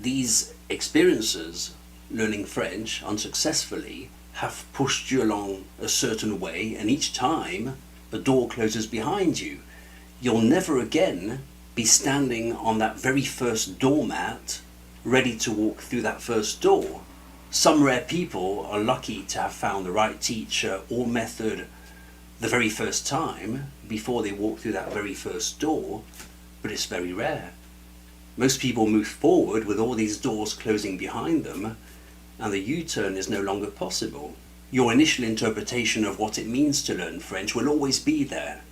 these experiences, learning French unsuccessfully, have pushed you along a certain way, and each time a door closes behind you, you'll never again be standing on that very first doormat, ready to walk through that first door. Some rare people are lucky to have found the right teacher or method the very first time before they walk through that very first door, but it's very rare. Most people move forward with all these doors closing behind them, and the U-turn is no longer possible. Your initial interpretation of what it means to learn French will always be there,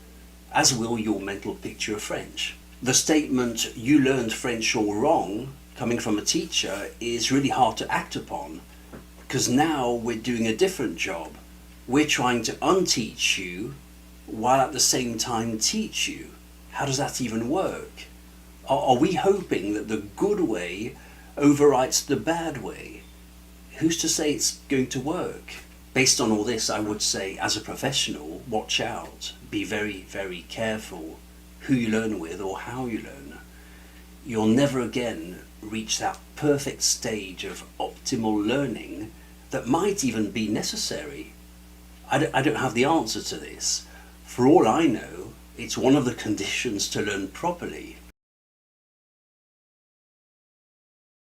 as will your mental picture of French. The statement, "you learned French all wrong," coming from a teacher, is really hard to act upon, because now we're doing a different job. We're trying to unteach you while at the same time teach you. How does that even work? Are we hoping that the good way overwrites the bad way? Who's to say it's going to work? Based on all this, I would say, as a professional, watch out. Be very, very careful who you learn with or how you learn. You'll never again reach that perfect stage of optimal learning that might even be necessary. I don't have the answer to this. For all I know, it's one of the conditions to learn properly.